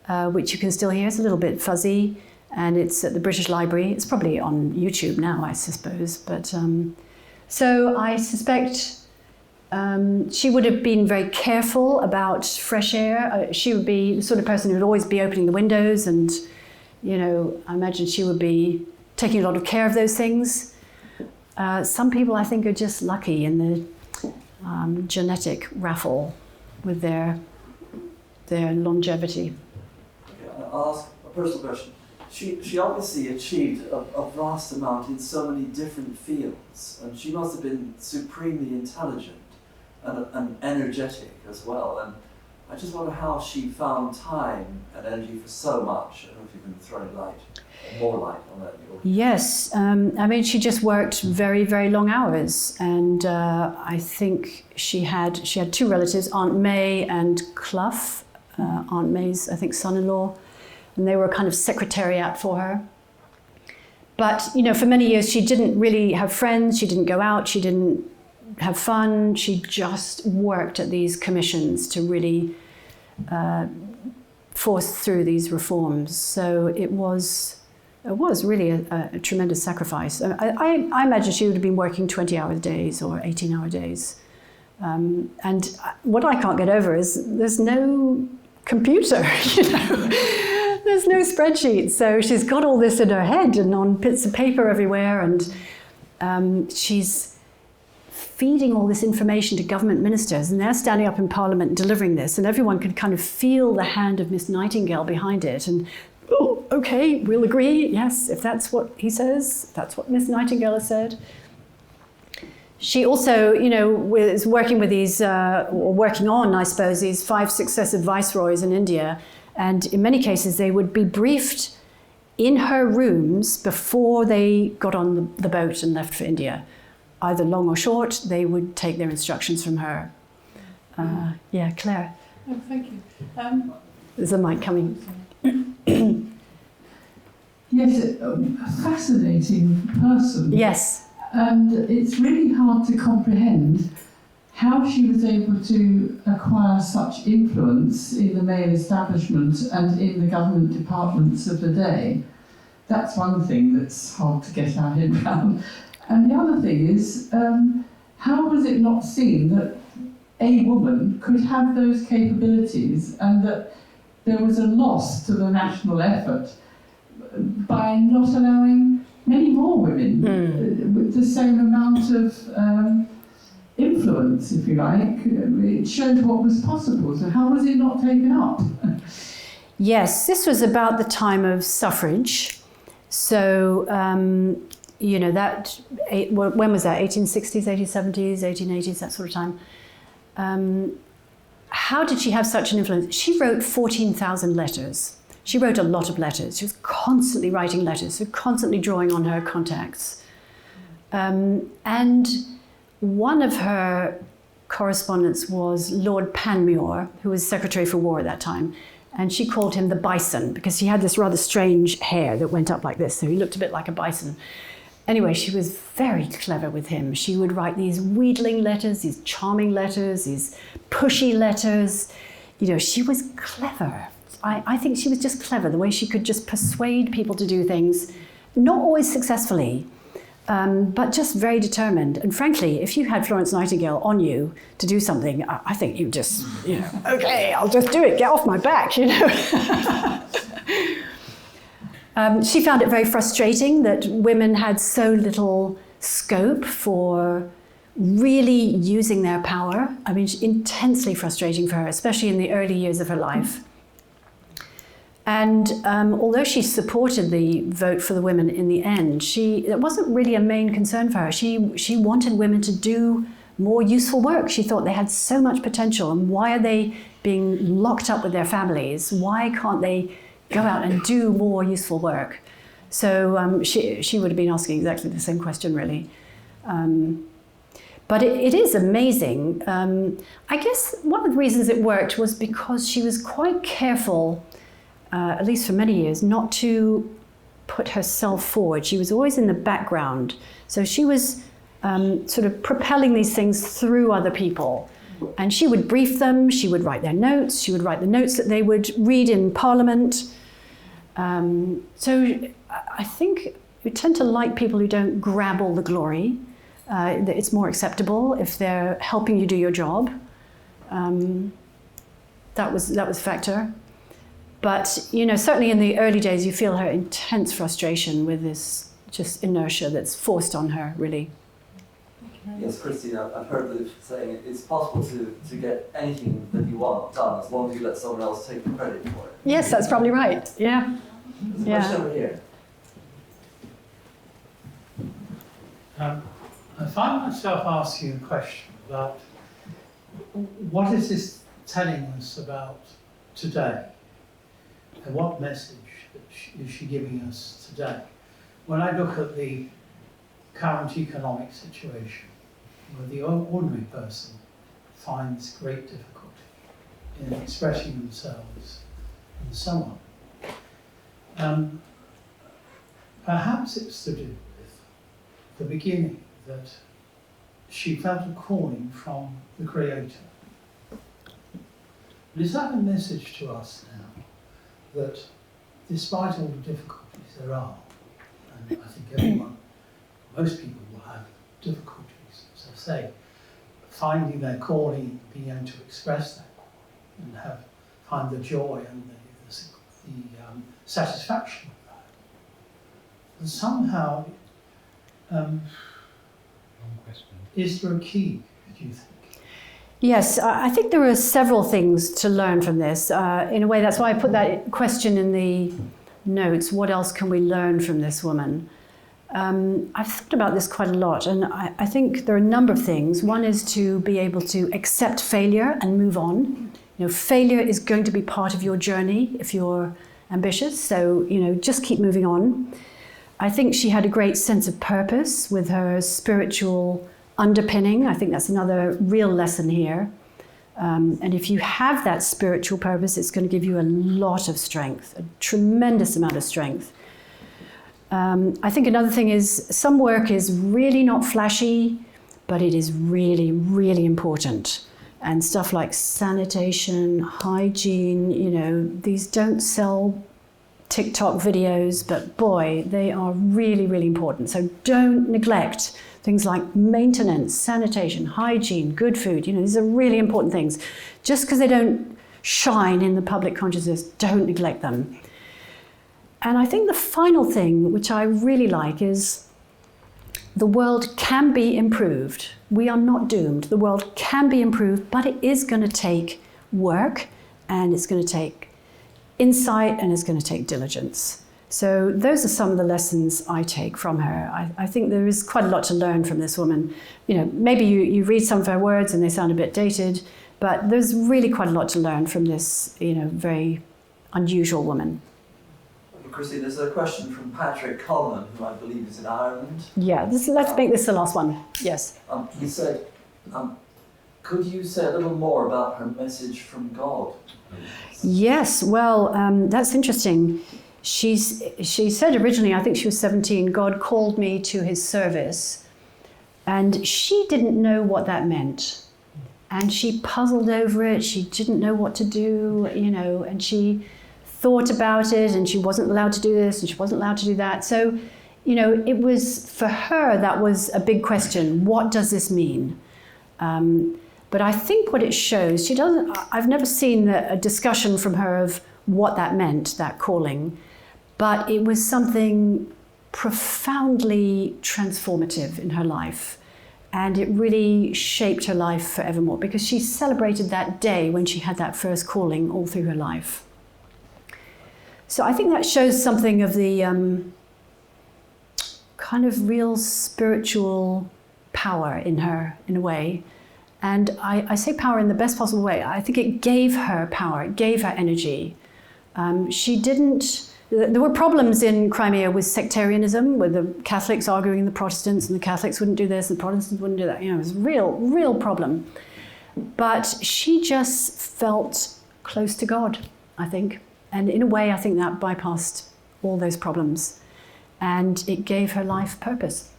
which you can still hear. It's a little bit fuzzy, and it's at the British Library. It's probably on YouTube now, I suppose. But so I suspect she would have been very careful about fresh air. She would be the sort of person who would always be opening the windows, and you know, I imagine she would be taking a lot of care of those things. Some people, I think, are just lucky in the genetic raffle with their longevity. Okay, I'll ask a personal question. She obviously achieved a vast amount in so many different fields, and she must have been supremely intelligent and energetic as well. And I just wonder how she found time and energy for so much. I don't know if you can throw more light on that. Yes, I mean, she just worked very, very long hours, and I think she had 2 relatives, Aunt May and Clough, Aunt May's, I think, son-in-law, and they were kind of secretariat for her. But, you know, for many years she didn't really have friends, she didn't go out, she didn't have fun, she just worked at these commissions to really force through these reforms. So it was really a tremendous sacrifice. I imagine she would have been working 20-hour days or 18-hour days. And what I can't get over is there's no computer, you know. There's no spreadsheet. So she's got all this in her head and on bits of paper everywhere, and she's feeding all this information to government ministers, and they're standing up in Parliament and delivering this, and everyone can kind of feel the hand of Miss Nightingale behind it. And oh, okay, we'll agree, yes, if that's what he says, that's what Miss Nightingale has said. She also, you know, was working with these, or working on, I suppose, these 5 successive viceroys in India, and in many cases they would be briefed in her rooms before they got on the boat and left for India. Either long or short, they would take their instructions from her. Yeah, Claire. Oh, thank you. There's a mic coming. Yes, a fascinating person. Yes. And it's really hard to comprehend how she was able to acquire such influence in the male establishment and in the government departments of the day. That's one thing that's hard to get our head around. And the other thing is, how was it not seen that a woman could have those capabilities and that there was a loss to the national effort by not allowing many more women with the same amount of influence, if you like? It showed what was possible. So how was it not taken up? Yes, this was about the time of suffrage. So, you know, that, when was that? 1860s, 1870s, 1880s, that sort of time. How did she have such an influence? She wrote 14,000 letters. She wrote a lot of letters. She was constantly writing letters, so constantly drawing on her contacts. And one of her correspondents was Lord Panmure, who was Secretary for War at that time. And she called him the bison because he had this rather strange hair that went up like this, so he looked a bit like a bison. Anyway, she was very clever with him. She would write these wheedling letters, these charming letters, these pushy letters. You know, she was clever. I think she was just clever, the way she could just persuade people to do things, not always successfully, but just very determined. And frankly, if you had Florence Nightingale on you to do something, I think you just, you know, okay, I'll just do it, get off my back, you know. She found it very frustrating that women had so little scope for really using their power. I mean, intensely frustrating for her, especially in the early years of her life. And although she supported the vote for the women in the end, it wasn't really a main concern for her. She wanted women to do more useful work. She thought they had so much potential, and why are they being locked up with their families? Why can't they go out and do more useful work? So she would have been asking exactly the same question, really. But it is amazing. I guess one of the reasons it worked was because she was quite careful, at least for many years, not to put herself forward. She was always in the background. So she was sort of propelling these things through other people. And she would brief them, she would write their notes, she would write the notes that they would read in Parliament. So I think you tend to like people who don't grab all the glory. It's more acceptable if they're helping you do your job. That was a factor. But, you know, certainly in the early days, you feel her intense frustration with this just inertia that's forced on her, really. Yes, Christine, I've heard the saying it's possible to get anything that you want done as long as you let someone else take the credit for it. Yes, that's probably right. Yeah. There's a question over here. I find myself asking a question about what is this telling us about today? And what message is she giving us today? When I look at the current economic situation, where the ordinary person finds great difficulty in expressing themselves and so on, perhaps it's to do with the beginning, that she felt a calling from the Creator. And is that a message to us now, that despite all the difficulties there are, and I think most people will have difficulties, as I say, finding their calling, being able to express that, and find the joy and the satisfaction of that. And somehow, is there a key, do you think? Yes, I think there are several things to learn from this. In a way, that's why I put that question in the notes. What else can we learn from this woman? I've thought about this quite a lot, and I think there are a number of things. One is to be able to accept failure and move on. You know, failure is going to be part of your journey if you're ambitious, so, you know, just keep moving on. I think she had a great sense of purpose with her spiritual underpinning. I think that's another real lesson here. And if you have that spiritual purpose, it's going to give you a lot of strength, a tremendous amount of strength. I think another thing is some work is really not flashy, but it is really, really important. And stuff like sanitation, hygiene, you know, these don't sell TikTok videos, but boy, they are really, really important. So don't neglect things like maintenance, sanitation, hygiene, good food. You know, these are really important things. Just because they don't shine in the public consciousness, don't neglect them. And I think the final thing, which I really like, is the world can be improved. We are not doomed. The world can be improved, but it is going to take work, and it's going to take insight, and it's going to take diligence. So those are some of the lessons I take from her. I think there is quite a lot to learn from this woman. You know, maybe you read some of her words and they sound a bit dated, but there's really quite a lot to learn from this, you know, very unusual woman. Chrissy, there's a question from Patrick Coleman, who I believe is in Ireland. Yeah, let's make this the last one. Yes. He said, could you say a little more about her message from God? Yes, well, that's interesting. She said originally, I think she was 17, God called me to his service. And she didn't know what that meant. And she puzzled over it. She didn't know what to do, you know, and she thought about it, and she wasn't allowed to do this and she wasn't allowed to do that. So, you know, it was, for her, that was a big question. What does this mean? But I think what it shows, I've never seen a discussion from her of what that meant, that calling, but it was something profoundly transformative in her life. And it really shaped her life forevermore, because she celebrated that day when she had that first calling all through her life. So I think that shows something of the kind of real spiritual power in her, in a way. And I say power in the best possible way. I think it gave her power, it gave her energy. There were problems in Crimea with sectarianism, with the Catholics arguing the Protestants, and the Catholics wouldn't do this, and the Protestants wouldn't do that. You know, it was a real problem. But she just felt close to God, I think. And in a way, I think that bypassed all those problems. And it gave her life purpose.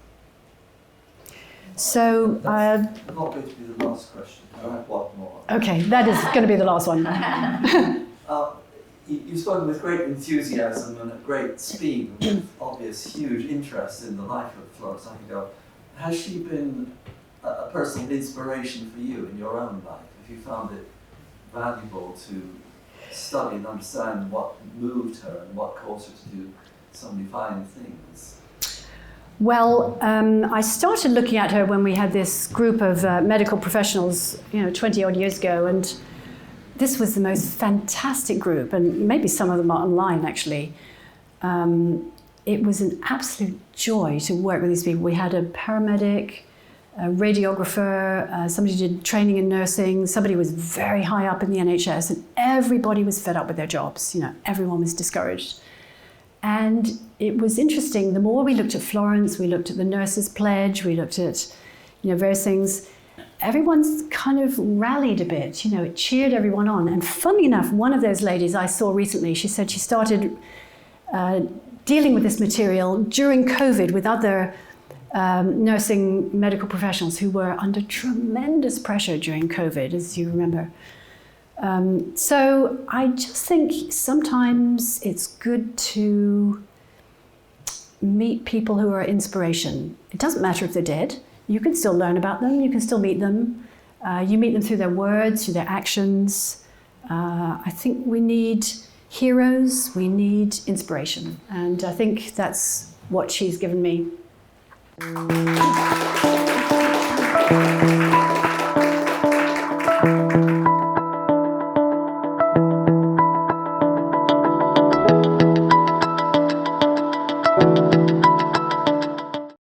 So... That's not going to be the last question. I have one more. Okay, that is going to be the last one. You've spoken with great enthusiasm and at great speed, with obvious huge interest in the life of Florence Nightingale. Has she been a personal inspiration for you in your own life? Have you found it valuable to study and understand what moved her and what caused her to do so many fine things? Well, I started looking at her when we had this group of medical professionals, 20 odd years ago, and this was the most fantastic group, and maybe some of them are online actually. It was an absolute joy to work with these people. We had a paramedic, a radiographer, somebody did training in nursing, somebody was very high up in the NHS, and everybody was fed up with their jobs. You know, everyone was discouraged. And it was interesting, the more we looked at Florence, we looked at the Nurses' Pledge, we looked at, you know, various things, everyone's kind of rallied a bit, you know, it cheered everyone on. And funnily enough, one of those ladies I saw recently, she said she started dealing with this material during COVID with other nursing medical professionals who were under tremendous pressure during COVID, as you remember. So I just think sometimes it's good to meet people who are inspiration. It doesn't matter if they're dead. You can still learn about them. You can still meet them. You meet them through their words, through their actions. I think we need heroes. We need inspiration. And I think that's what she's given me.